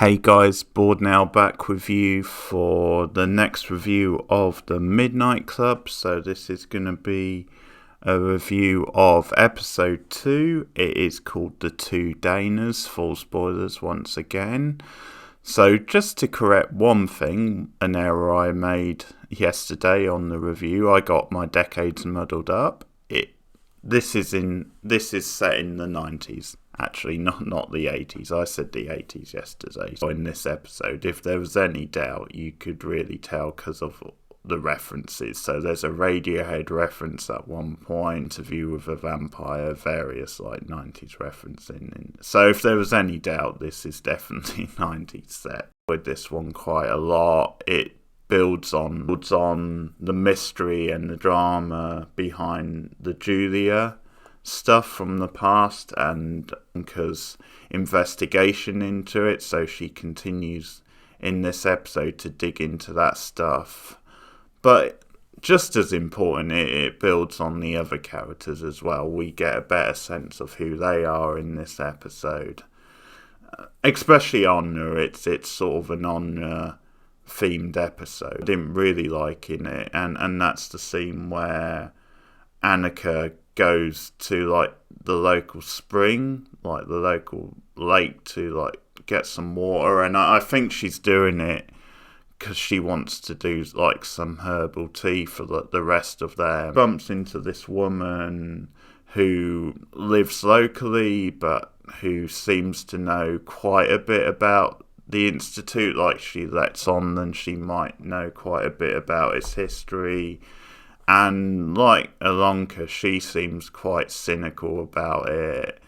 Hey guys, Board now back with you for the next review of the Midnight Club. So this is going to be a review of episode 2. It is called The Two Danas, full spoilers once again. So just to correct one thing, an error I made yesterday on the review, I got my decades muddled up. This is set in the 90s. Actually, not the 80s. I said the 80s yesterday. So in this episode, if there was any doubt, you could really tell because of the references. So there's a Radiohead reference at one point, Interview with a Vampire, various 90s referencing. So if there was any doubt, this is definitely 90s set. With this one quite a lot. It builds on the mystery and the drama behind the Julia stuff from the past and Anka's investigation into it, so she continues in this episode to dig into that stuff. But just as important, it builds on the other characters as well. We get a better sense of who they are in this episode, especially Anya. It's sort of an Anya themed episode. I didn't really like in it, and that's the scene where Annika goes to the local spring, the local lake to get some water, and I think she's doing it because she wants to do some herbal tea for the rest of them. Bumps into this woman who lives locally but who seems to know quite a bit about the Institute. She lets on that she might know quite a bit about its history. And Alonka, she seems quite cynical about it.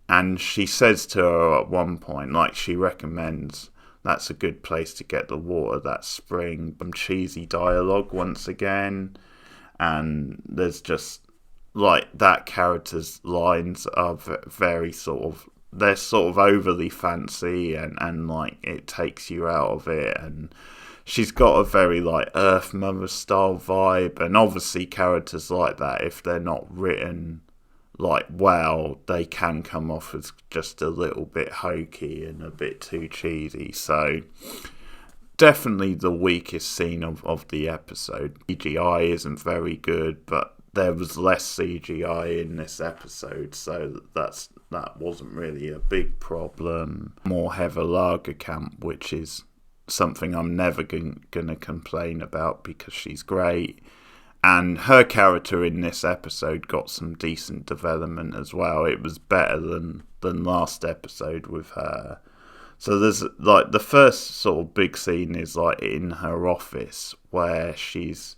And she says to her at one point, she recommends that's a good place to get the water, that spring. Some cheesy dialogue once again. And there's just, that character's lines are very they're overly fancy and it takes you out of it. And she's got a very Earth Mother style vibe, and obviously characters like that, if they're not written well, they can come off as just a little bit hokey and a bit too cheesy. So definitely the weakest scene of the episode. CGI isn't very good, but there was less CGI in this episode, so that wasn't really a big problem. More Heather Langenkamp, which is something I'm never going to complain about because she's great. And her character in this episode got some decent development as well. It was better than last episode with her. So there's the first sort of big scene is in her office where she's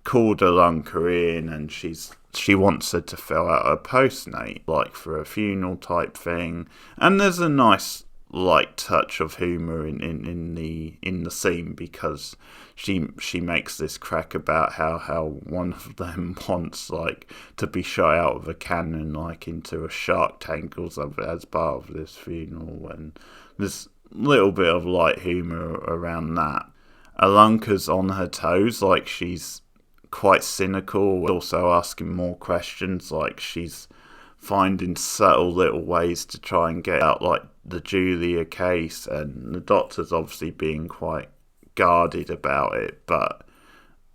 called Alonka in and she wants her to fill out a postnate for a funeral type thing. And there's a nice touch of humour in the scene because she makes this crack about how one of them wants to be shot out of a cannon into a shark tank or something as part of this funeral, and there's a little bit of light humour around that. Alonka's on her toes, she's quite cynical, also asking more questions, she's finding subtle little ways to try and get out the Julia case, and the doctor's obviously being quite guarded about it, but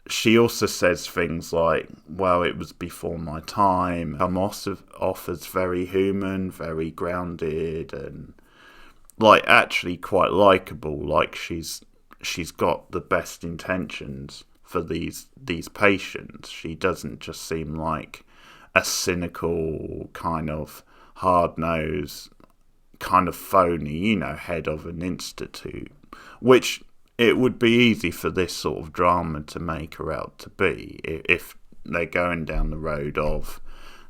she also says things well, it was before my time. Offers very human, very grounded, and actually quite likeable. She's got the best intentions for these patients. She doesn't just seem like a cynical kind of hard-nosed kind of phony, head of an institute, which it would be easy for this sort of drama to make her out to be if they're going down the road of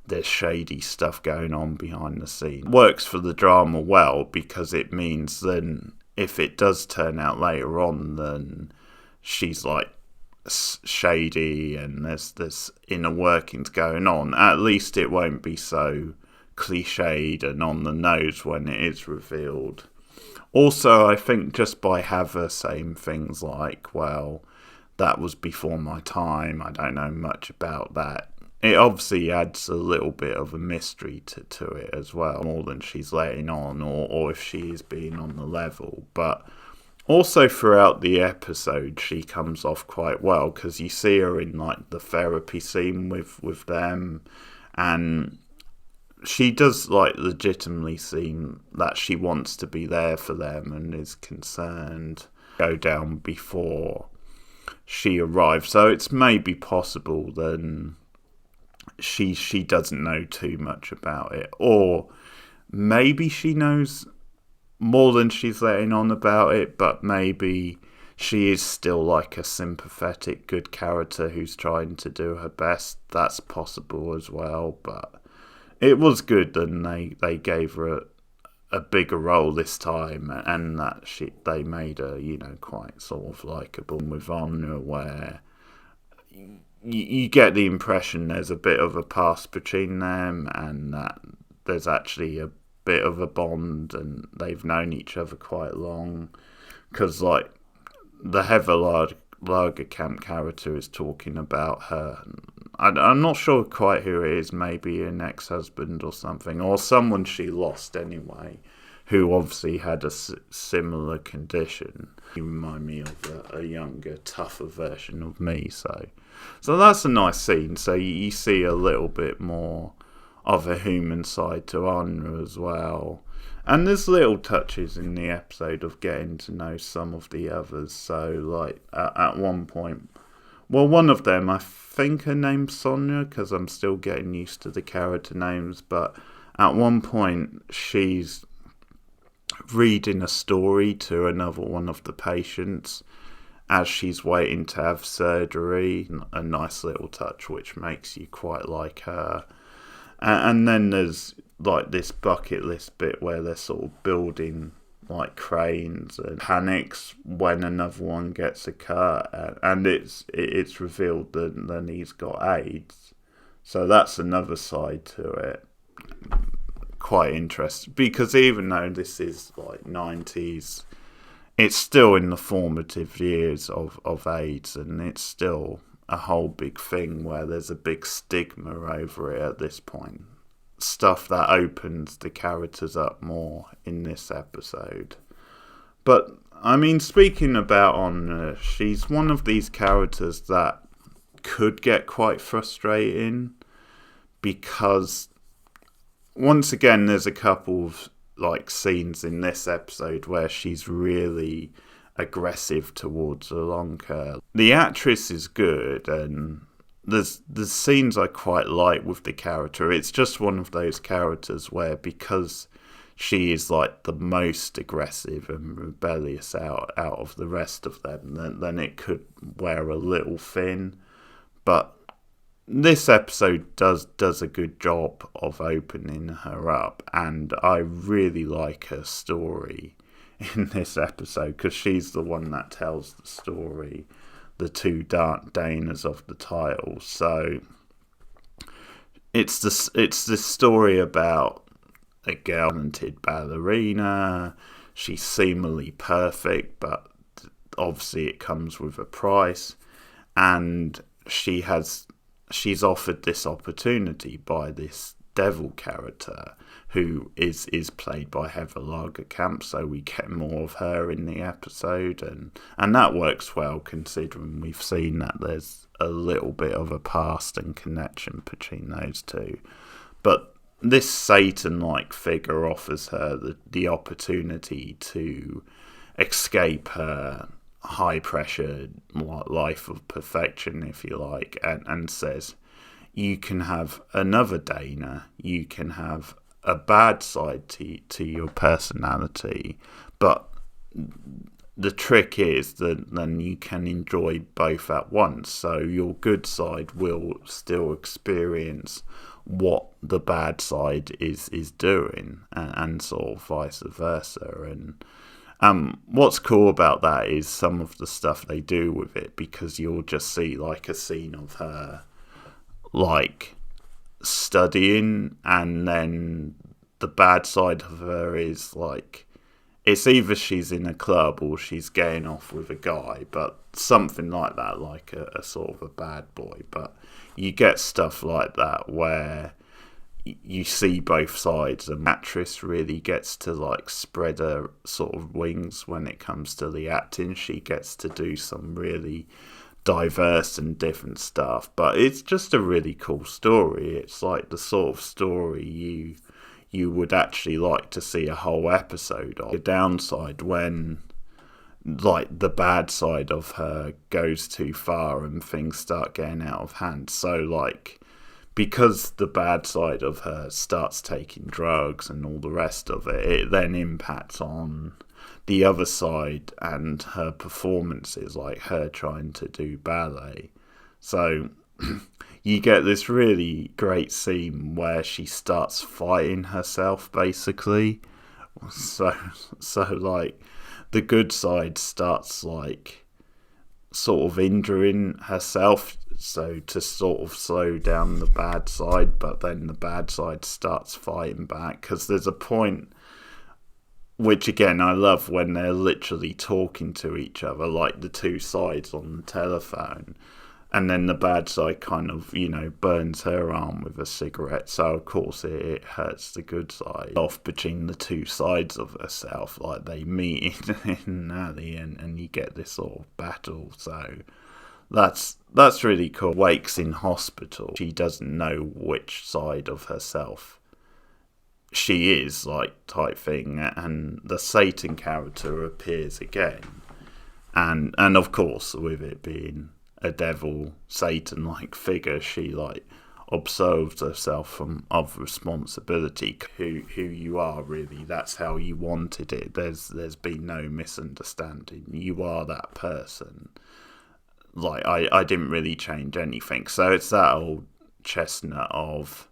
there's shady stuff going on behind the scenes. Works for the drama well because it means then if it does turn out later on then she's shady and there's inner workings going on, at least it won't be so cliched and on the nose when it is revealed. Also, I think just by Heather saying things well, that was before my time, I don't know much about that, it obviously adds a little bit of a mystery to it as well, more than she's letting on, or if she is being on the level. But also throughout the episode, she comes off quite well, because you see her in like the therapy scene with them, and she does like legitimately seem that she wants to be there for them and is concerned go down before she arrives. So it's maybe possible then she doesn't know too much about it, or maybe she knows more than she's letting on about it, but maybe she is still like a sympathetic good character who's trying to do her best. That's possible as well. But it was good that they gave her a bigger role this time, and that they made her, quite sort of likeable. With Anya, where you get the impression there's a bit of a past between them, and that there's actually a bit of a bond, and they've known each other quite long. Because like the Heather Langenkamp character is talking about her. I'm not sure quite who it is. Maybe an ex-husband or something, or someone she lost anyway, who obviously had a similar condition. You remind me of a younger, tougher version of me. So that's a nice scene. So you see a little bit more of a human side to Anya as well. And there's little touches in the episode of getting to know some of the others. So, like, at one point, well, one of them, I think her name's Sonia, because I'm still getting used to the character names, but at one point, she's reading a story to another one of the patients as she's waiting to have surgery. A nice little touch, which makes you quite like her. And then there's like this bucket list bit where they're sort of building like cranes, and panics when another one gets a cut, and it's revealed that then he's got AIDS. So that's another side to it. Quite interesting, because even though this is like 90s, it's still in the formative years of AIDS, and it's still a whole big thing where there's a big stigma over it at this point. Stuff that opens the characters up more in this episode. But, I mean, speaking about Anya, she's one of these characters that could get quite frustrating, because once again there's a couple of like scenes in this episode where she's really aggressive towards Alonka. The actress is good, and there's scenes I quite like with the character. It's just one of those characters where, because she is like the most aggressive and rebellious out of the rest of them, then it could wear a little thin. But this episode does a good job of opening her up, and I really like her story in this episode, because she's the one that tells the story, the two Danas of the title. So it's this story about a girl, talented ballerina. She's seemingly perfect, but obviously it comes with a price, and she's offered this opportunity by this devil character who is played by Heather Langenkamp, so we get more of her in the episode, and that works well, considering we've seen that there's a little bit of a past and connection between those two. But this Satan-like figure offers her the opportunity to escape her high-pressure life of perfection, if you like, and says, you can have another Dana, you can have a bad side to your personality, but the trick is that then you can enjoy both at once. So your good side will still experience what the bad side is doing, and sort of vice versa. And what's cool about that is some of the stuff they do with it, because you'll just see like a scene of her like studying, and then the bad side of her is like, it's either she's in a club or she's getting off with a guy, but something like that, like a sort of a bad boy. But you get stuff like that where you see both sides. And actress really gets to like spread her sort of wings when it comes to the acting. She gets to do some really diverse and different stuff, but it's just a really cool story. It's like the sort of story you would actually like to see a whole episode of. The downside when like the bad side of her goes too far and things start getting out of hand. So like, because the bad side of her starts taking drugs and all the rest of it, it then impacts on the other side and her performances, like her trying to do ballet. So you get this really great scene where she starts fighting herself, basically. So like, the good side starts like sort of injuring herself, so to sort of slow down the bad side, but then the bad side starts fighting back, because there's a point, which again I love, when they're literally talking to each other, like the two sides on the telephone, and then the bad side kind of, burns her arm with a cigarette, so of course it hurts the good side. Off between the two sides of herself, like they meet in an alley, and you get this sort of battle. So that's really cool. Wakes in hospital. She doesn't know which side of herself she is, like, type thing, and the Satan character appears again. And of course, with it being a devil, Satan-like figure, she like absolves herself of responsibility. Who you are, really. That's how you wanted it. There's been no misunderstanding. You are that person. Like, I didn't really change anything. So it's that old chestnut of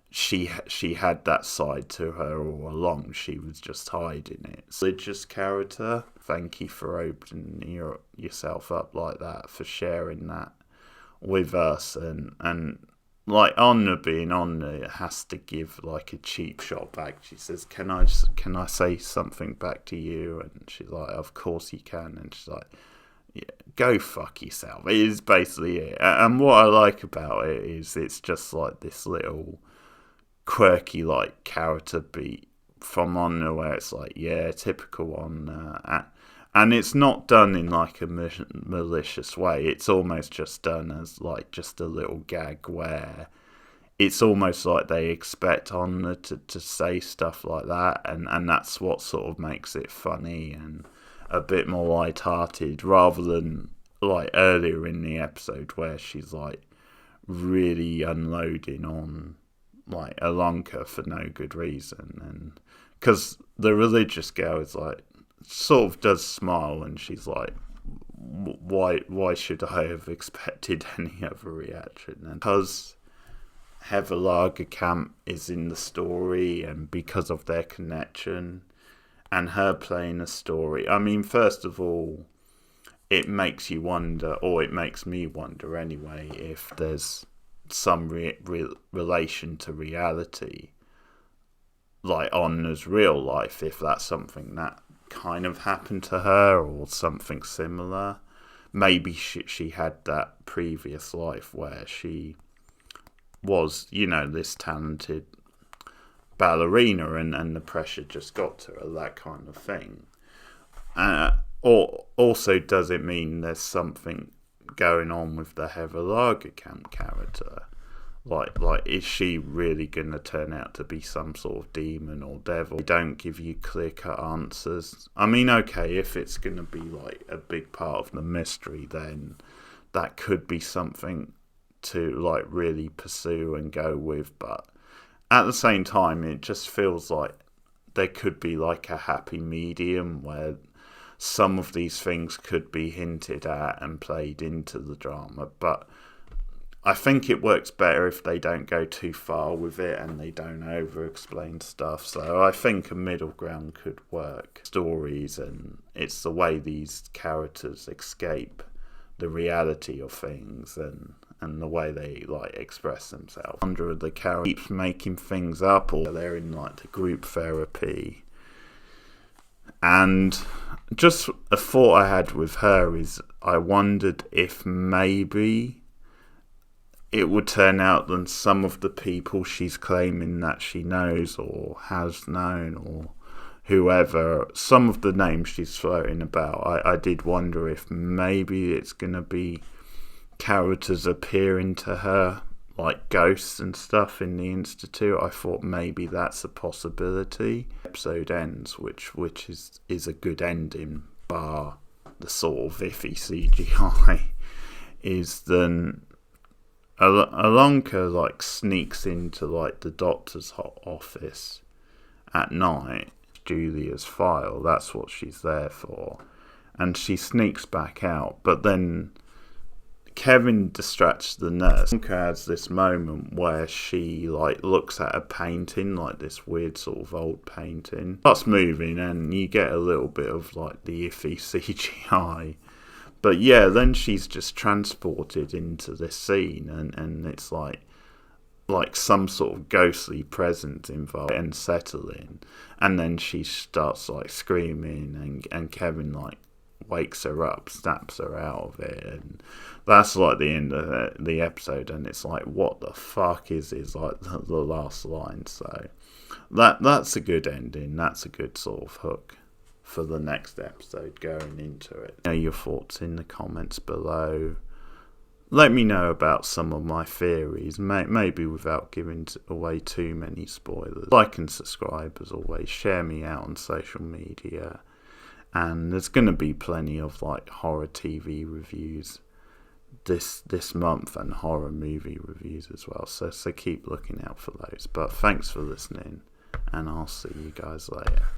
she had that side to her all along. She was just hiding it. Religious character. Thank you for opening yourself up like that, for sharing that with us, and like Anna being Anna has to give like a cheap shot back. She says, "Can I say something back to you?" And she's like, "Of course you can." And she's like, "Yeah, go fuck yourself." It is basically it. And what I like about it is it's just like this little quirky like character beat from Anna, where it's like, yeah, typical Anna, and it's not done in like a malicious way. It's almost just done as like just a little gag, where it's almost like they expect Anna to say stuff like that, and that's what sort of makes it funny and a bit more light-hearted, rather than like earlier in the episode where she's like really unloading on like Alanka for no good reason. And because the religious girl is like, sort of does smile, and she's like, why should I have expected any other reaction? And because Heather Langenkamp is in the story, and because of their connection and her playing a story, I mean, first of all, it makes you wonder, or it makes me wonder anyway, if there's some relation to reality, like Anna's real life, if that's something that kind of happened to her or something similar. Maybe she had that previous life where she was, this talented ballerina, and the pressure just got to her, that kind of thing. Or also, does it mean there's something going on with the Heather Langenkamp character? Like, is she really going to turn out to be some sort of demon or devil? They don't give you clear-cut answers. I mean, okay, if it's going to be like a big part of the mystery, then that could be something to like really pursue and go with. But at the same time, it just feels like there could be like a happy medium where some of these things could be hinted at and played into the drama. But I think it works better if they don't go too far with it and they don't over-explain stuff. So I think a middle ground could work. Stories, and it's the way these characters escape the reality of things, and the way they like express themselves. Under the character keeps making things up, or they're in like the group therapy. And just a thought I had with her is, I wondered if maybe it would turn out that some of the people she's claiming that she knows or has known or whoever, some of the names she's floating about, I did wonder if maybe it's going to be characters appearing to her like ghosts and stuff in the Institute. I thought maybe that's a possibility. The episode ends, which is a good ending, bar the sort of iffy CGI, is then Alonka like sneaks into like the doctor's office at night. Julia's file, that's what she's there for, and she sneaks back out, but then Kevin distracts the nurse. Alonka has this moment where she like looks at a painting, like this weird sort of old painting, starts moving, and you get a little bit of like the iffy CGI. But yeah, then she's just transported into this scene, and it's like some sort of ghostly presence involved and settling, and then she starts like screaming, and Kevin like wakes her up, snaps her out of it, and that's like the end of the episode, and it's like, what the fuck is like the last line. So that's a good ending, that's a good sort of hook for the next episode going into it. Know your thoughts in the comments below. Let me know about some of my theories, maybe without giving away too many spoilers. Like and subscribe as always, share me out on social media, and there's going to be plenty of like horror TV reviews this month and horror movie reviews as well, so keep looking out for those. But thanks for listening, and I'll see you guys later.